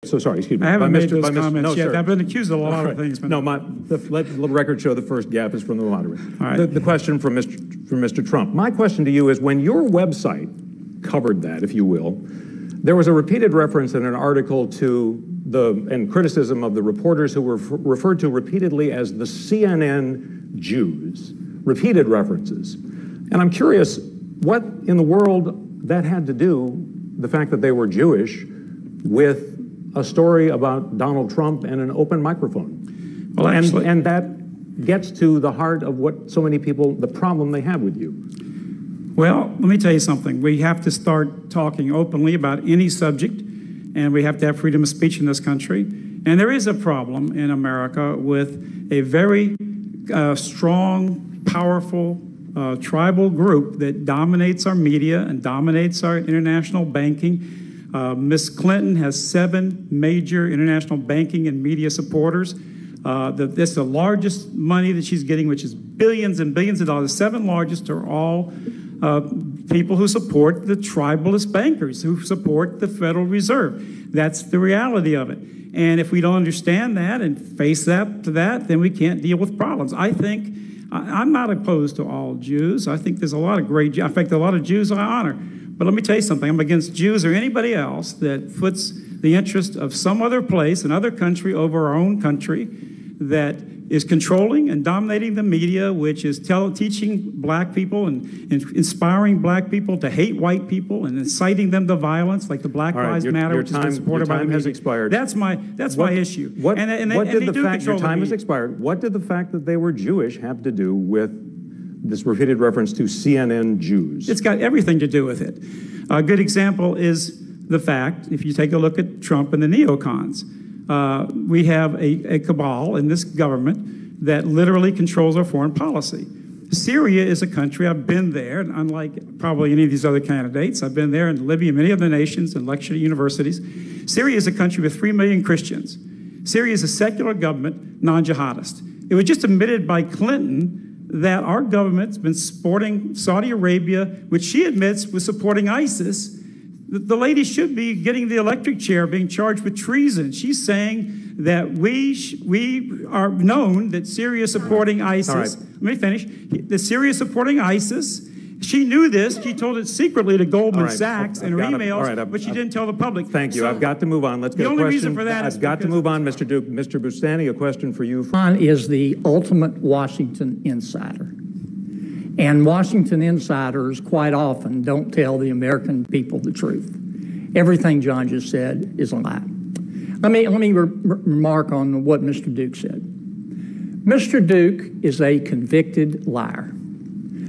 So sorry, excuse me. I haven't made those comments no, yet. sir. I've been accused of a lot of things. No, let the record show the first gap is from the moderator. All right. The question from Mr. Trump. My question to you is, when your website covered that, if you will, there was a repeated reference in an article to and criticism of the reporters who were referred to repeatedly as the CNN Jews. Repeated references. And I'm curious what in the world that had to do, the fact that they were Jewish, with a story about Donald Trump and an open microphone. Well, actually, and that gets to the heart of what so many people, the problem they have with you. Well, let me tell you something. We have to start talking openly about any subject, and we have to have freedom of speech in this country. And there is a problem in America with a very strong, powerful tribal group that dominates our media and dominates our international banking. Ms. Clinton has 7 major international banking and media supporters. That's the largest money that she's getting, which is billions and billions of dollars. 7 largest are all people who support the tribalist bankers, who support the Federal Reserve. That's the reality of it. And if we don't understand that and face that to that, then we can't deal with problems. I think I'm not opposed to all Jews. I think there's a lot of great Jews. In fact, a lot of Jews I honor. But let me tell you something. I'm against Jews or anybody else that puts the interest of some other place, another country, over our own country, that is controlling and dominating the media, which is teaching black people and inspiring black people to hate white people and inciting them to violence, like the Black Lives Matter, which has been supported by the media. Has expired. That's my issue. Your time has expired. What did the fact that they were Jewish have to do with this repeated reference to CNN Jews? It's got everything to do with it. A good example is the fact, if you take a look at Trump and the neocons, we have a cabal in this government that literally controls our foreign policy. Syria is a country, I've been there, and unlike probably any of these other candidates, I've been there in Libya, many other nations, and lectured at universities. Syria is a country with 3 million Christians. Syria is a secular government, non-jihadist. It was just admitted by Clinton that our government's been supporting Saudi Arabia, which she admits was supporting ISIS. The lady should be getting the electric chair, being charged with treason. She's saying that we are known that Syria is supporting ISIS. All right. Let me finish. The Syria is supporting ISIS. She knew this. She told it secretly to Goldman Sachs in her emails, but she didn't tell the public. Thank you. I've got to move on. Let's get a question. The only reason for that I've got to move on, Mr. Duke. Mr. Bustani, a question for you. Ron is the ultimate Washington insider. And Washington insiders quite often don't tell the American people the truth. Everything John just said is a lie. Let me remark on what Mr. Duke said. Mr. Duke is a convicted liar.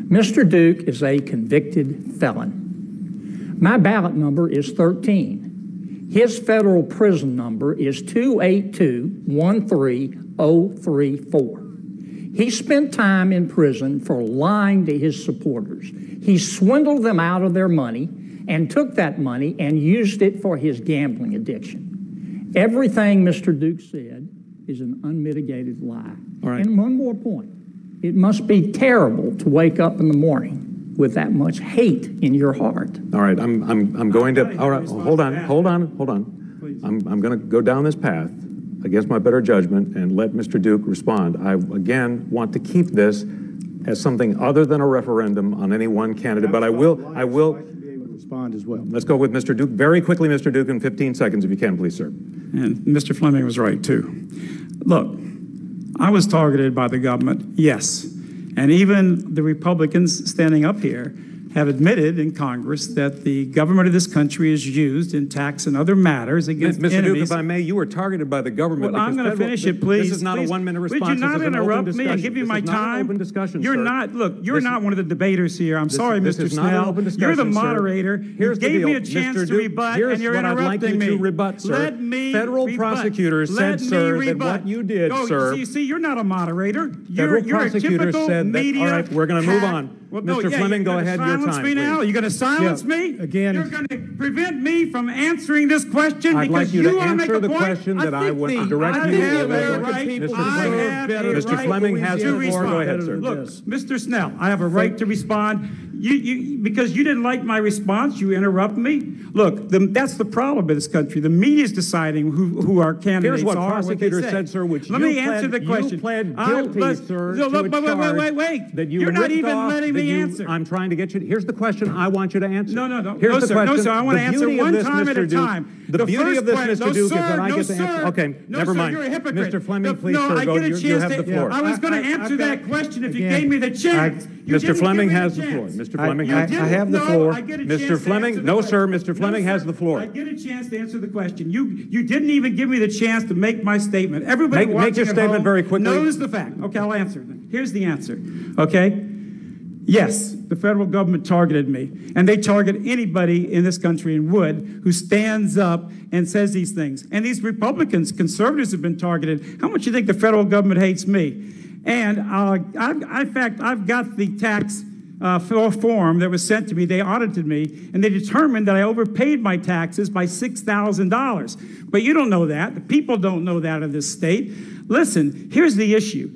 Mr. Duke is a convicted felon. My ballot number is 13. His federal prison number is 282-13034. He spent time in prison for lying to his supporters. He swindled them out of their money and took that money and used it for his gambling addiction. Everything Mr. Duke said is an unmitigated lie. All right. And one more point. It must be terrible to wake up in the morning with that much hate in your heart. All right, I'm going to. All right, hold on. Please. I'm going to go down this path against my better judgment and let Mr. Duke respond. I again want to keep this as something other than a referendum on any one candidate, but I will. Respond as well. Let's go with Mr. Duke very quickly, Mr. Duke, in 15 seconds, if you can, please, sir. And Mr. Fleming was right, too. Look, I was targeted by the government, yes. And even the Republicans standing up here have admitted in Congress that the government of this country is used in tax and other matters against Mr. enemies. Duke, if I may, you were targeted by the government. Well, I'm going to finish it, please. This is not a one-minute response. Would you not interrupt me and give me my time? This is not an open discussion, You're sir. not, look, you're not one of the debaters here. I'm sorry, This Mr. is not an Snell. open discussion, You're the sir. moderator. Here's You the gave me deal. a chance Mr. to Duke, rebut, here's and you're what I'd like interrupting you me. to rebut, sir. Let me Federal rebut. prosecutors said, sir, that what you did, sir. You see, you're not a moderator. Federal You're a prosecutors typical said that. media All right, we're going to move hack. on. Well, Mr. Fleming, go ahead. Your time, me now? please. You're going to silence me? Again, you're going to prevent me from answering this question I'd because like you to want to make answer a the point? question that I would direct I you. have a Mr. right. Fleming, I have a Mr. right Fleming has to the floor. respond. Go ahead, sir. Look, Mr. Snell, I have a right to respond. Because you didn't like my response, you interrupt me. Look, that's the problem in this country. The media is deciding who our candidates are. Here's what prosecutors said, sir, which let me answer the question. You pled guilty, sir, to a charge wait. that you You're not ripped even off, letting that me you, answer. I'm trying to get you. Here's the question I want you to answer. No. Here's no, the sir. question. No, sir. I want to answer one time at a Duke, time. The beauty of this, Mr. Duke, is that I get to answer. Okay, no, never sir, mind. You're a hypocrite. Mr. Fleming, please, no, sir, I go. get a chance You have the floor. I was going to answer that question if you gave me the chance. Mr. Fleming has the floor. Mr. Fleming has the floor. I have the floor. Mr. Fleming, no, sir. Mr. Fleming has the floor. I get a chance to answer the question. You didn't even give me the chance to make my statement. Everybody make your statement very quickly. Knows the fact. Okay, I'll answer it. Here's the answer. Okay? Yes, the federal government targeted me, and they target anybody in this country and would who stands up and says these things. And these Republicans, conservatives have been targeted. How much do you think the federal government hates me? And in fact, I've got the tax form that was sent to me. They audited me, and they determined that I overpaid my taxes by $6,000. But you don't know that. The people don't know that in this state. Listen, here's the issue.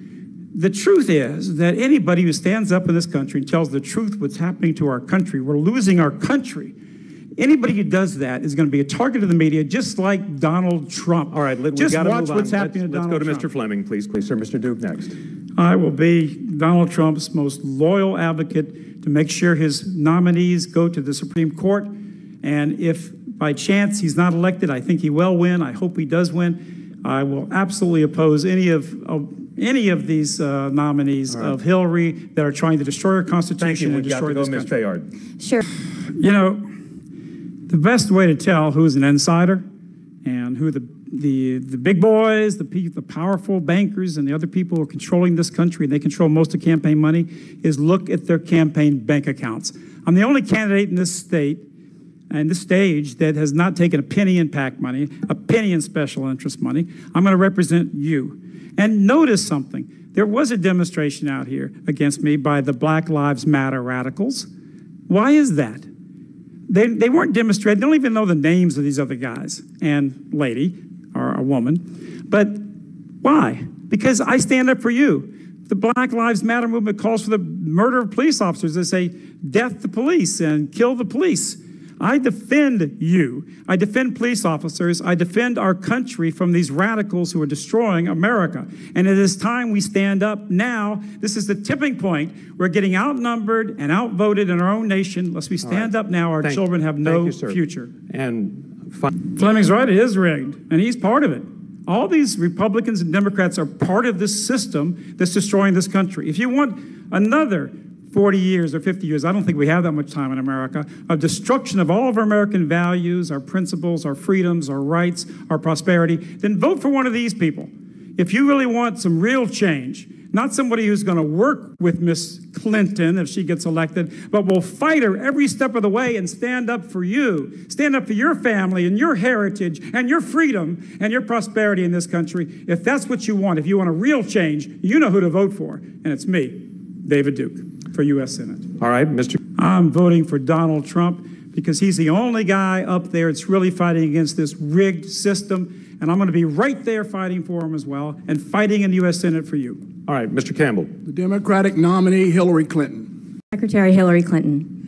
The truth is that anybody who stands up in this country and tells the truth what's happening to our country, we're losing our country. Anybody who does that is going to be a target of the media, just like Donald Trump. All right, we've just got to watch move on. what's happening to Let's Donald go to Trump. Mr. Fleming, please. Please, sir. Mr. Duke next. I will be Donald Trump's most loyal advocate to make sure his nominees go to the Supreme Court. And if by chance he's not elected, I think he will win. I hope he does win. I will absolutely oppose any of these nominees of Hillary that are trying to destroy our Constitution and destroy this country. Ms. Fayard. Sure. You know, the best way to tell who's an insider and who the big boys, the powerful bankers, and the other people who are controlling this country, and they control most of campaign money, is look at their campaign bank accounts. I'm the only candidate in this state and this stage that has not taken a penny in PAC money, a penny in special interest money. I'm going to represent you. And notice something. There was a demonstration out here against me by the Black Lives Matter radicals. Why is that? They weren't demonstrating. They don't even know the names of these other guys and lady or a woman. But why? Because I stand up for you. The Black Lives Matter movement calls for the murder of police officers. They say, death to police and kill the police. I defend you. I defend police officers. I defend our country from these radicals who are destroying America. And it is time we stand up now. This is the tipping point. We're getting outnumbered and outvoted in our own nation. Unless we stand up now, our children have no future. And Fleming's right. It is rigged, and he's part of it. All these Republicans and Democrats are part of this system that's destroying this country. If you want another 40 years or 50 years, I don't think we have that much time in America, of destruction of all of our American values, our principles, our freedoms, our rights, our prosperity, then vote for one of these people. If you really want some real change, not somebody who's going to work with Miss Clinton if she gets elected, but will fight her every step of the way and stand up for you. Stand up for your family and your heritage and your freedom and your prosperity in this country. If that's what you want, if you want a real change, you know who to vote for, and it's me, David Duke, for U.S. Senate. all right, Mr. I'm voting for Donald Trump because he's the only guy up there that's really fighting against this rigged system, and I'm going to be right there fighting for him as well and fighting in the U.S. Senate for you. All right, Mr. Campbell. The Democratic nominee, Hillary Clinton. Secretary Hillary Clinton.